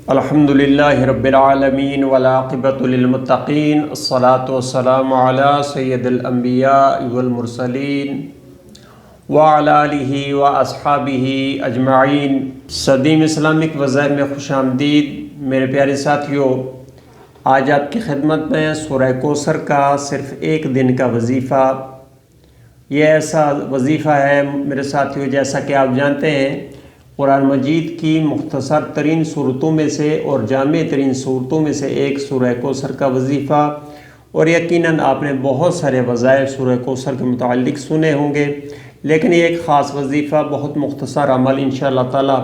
الحمدللہ رب العالمین والعاقبۃ للمتقین الصلاۃ والسلام علی سید الانبیاء والمرسلین وعلی آلہ واصحابہ اجمعین۔ صدیم اسلامک وظائف میں خوش آمدید میرے پیارے ساتھیوں۔ آج آپ کی خدمت میں سورہ کوثر کا صرف ایک دن کا وظیفہ، یہ ایسا وظیفہ ہے میرے ساتھیوں، جیسا کہ آپ جانتے ہیں قرآن مجید کی مختصر ترین صورتوں میں سے اور جامع ترین صورتوں میں سے ایک سورہ کوثر کا وظیفہ، اور یقیناً آپ نے بہت سارے وظائف سورہ کوثر کے متعلق سنے ہوں گے، لیکن یہ ایک خاص وظیفہ، بہت مختصر عمل انشاءاللہ تعالیٰ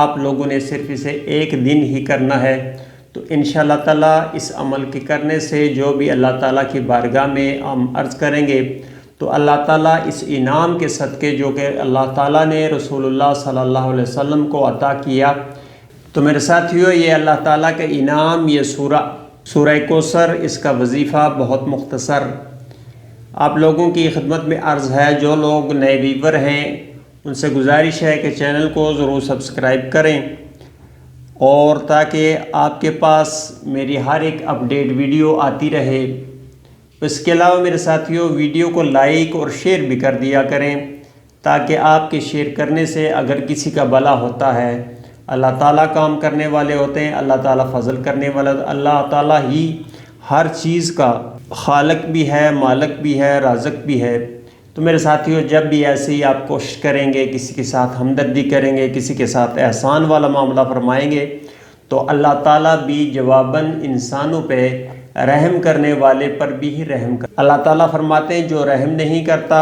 آپ لوگوں نے صرف اسے ایک دن ہی کرنا ہے۔ تو انشاءاللہ تعالیٰ اس عمل کے کرنے سے جو بھی اللہ تعالیٰ کی بارگاہ میں ہم عرض کریں گے تو اللہ تعالیٰ اس انعام کے صدقے جو کہ اللہ تعالیٰ نے رسول اللہ صلی اللہ علیہ وسلم کو عطا کیا، تو میرے ساتھیوں یہ اللہ تعالیٰ کا انعام، یہ سورہ کوثر، اس کا وظیفہ بہت مختصر۔ آپ لوگوں کی خدمت میں عرض ہے، جو لوگ نئے ویور ہیں ان سے گزارش ہے کہ چینل کو ضرور سبسکرائب کریں، اور تاکہ آپ کے پاس میری ہر ایک اپڈیٹ ویڈیو آتی رہے۔ اس کے علاوہ میرے ساتھیوں ویڈیو کو لائک اور شیئر بھی کر دیا کریں، تاکہ آپ کے شیئر کرنے سے اگر کسی کا بھلا ہوتا ہے، اللہ تعالیٰ کام کرنے والے ہوتے ہیں، اللہ تعالیٰ فضل کرنے والا، اللہ تعالیٰ ہی ہر چیز کا خالق بھی ہے، مالک بھی ہے، رازق بھی ہے۔ تو میرے ساتھیوں جب بھی ایسے ہی آپ کوشش کریں گے، کسی کے ساتھ ہمدردی کریں گے، کسی کے ساتھ احسان والا معاملہ فرمائیں گے، تو اللہ تعالیٰ بھی جواباً انسانوں پہ رحم کرنے والے پر بھی ہی رحم کرتا۔ اللہ تعالیٰ فرماتے ہیں جو رحم نہیں کرتا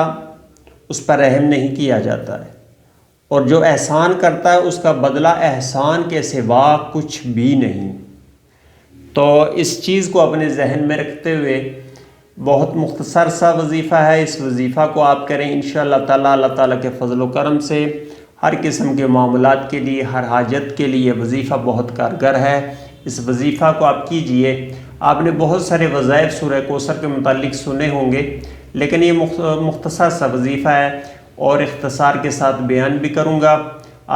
اس پر رحم نہیں کیا جاتا ہے، اور جو احسان کرتا ہے اس کا بدلہ احسان کے سوا کچھ بھی نہیں۔ تو اس چیز کو اپنے ذہن میں رکھتے ہوئے بہت مختصر سا وظیفہ ہے، اس وظیفہ کو آپ کریں انشاءاللہ تعالیٰ۔ اللہ تعالیٰ کے فضل و کرم سے ہر قسم کے معاملات کے لیے، ہر حاجت کے لیے وظیفہ بہت کارگر ہے۔ اس وظیفہ کو آپ کیجئے۔ آپ نے بہت سارے وظائف سورہ کوثر کے متعلق سنے ہوں گے، لیکن یہ مختصر سا وظیفہ ہے اور اختصار کے ساتھ بیان بھی کروں گا۔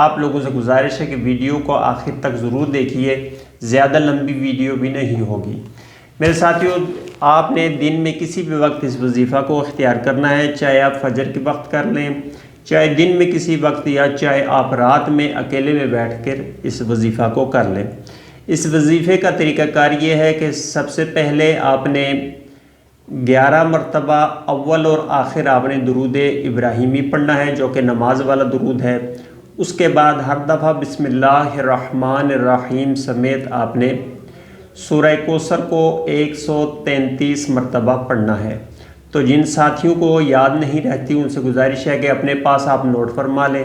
آپ لوگوں سے گزارش ہے کہ ویڈیو کو آخر تک ضرور دیکھیے، زیادہ لمبی ویڈیو بھی نہیں ہوگی۔ میرے ساتھیوں آپ نے دن میں کسی بھی وقت اس وظیفہ کو اختیار کرنا ہے، چاہے آپ فجر کے وقت کر لیں، چاہے دن میں کسی وقت، یا چاہے آپ رات میں اکیلے میں بیٹھ کر اس وظیفہ کو کر لیں۔ اس وظیفے کا طریقہ کار یہ ہے کہ سب سے پہلے آپ نے 11 مرتبہ اول اور آخر آپ نے درود ابراہیمی پڑھنا ہے، جو کہ نماز والا درود ہے۔ اس کے بعد ہر دفعہ بسم اللہ الرحمن الرحیم سمیت آپ نے سورہ کوثر کو 133 مرتبہ پڑھنا ہے۔ تو جن ساتھیوں کو یاد نہیں رہتی ان سے گزارش ہے کہ اپنے پاس آپ نوٹ فرما لیں۔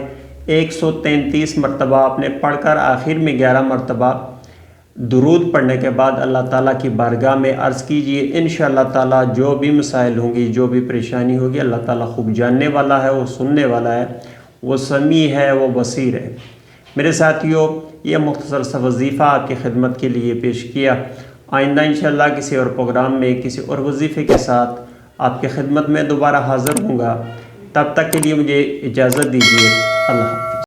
133 مرتبہ آپ نے پڑھ کر آخر میں 11 مرتبہ درود پڑھنے کے بعد اللہ تعالیٰ کی بارگاہ میں عرض کیجئے۔ انشاءاللہ تعالیٰ جو بھی مسائل ہوں گی، جو بھی پریشانی ہوگی، اللہ تعالیٰ خوب جاننے والا ہے، وہ سننے والا ہے، وہ سمیع ہے، وہ بصیر ہے۔ میرے ساتھیوں یہ مختصر سا وظیفہ آپ کی خدمت کے لیے پیش کیا۔ آئندہ انشاءاللہ کسی اور پروگرام میں کسی اور وظیفے کے ساتھ آپ کی خدمت میں دوبارہ حاضر ہوں گا۔ تب تک کے لیے مجھے اجازت دیجیے۔ اللہ حافظ۔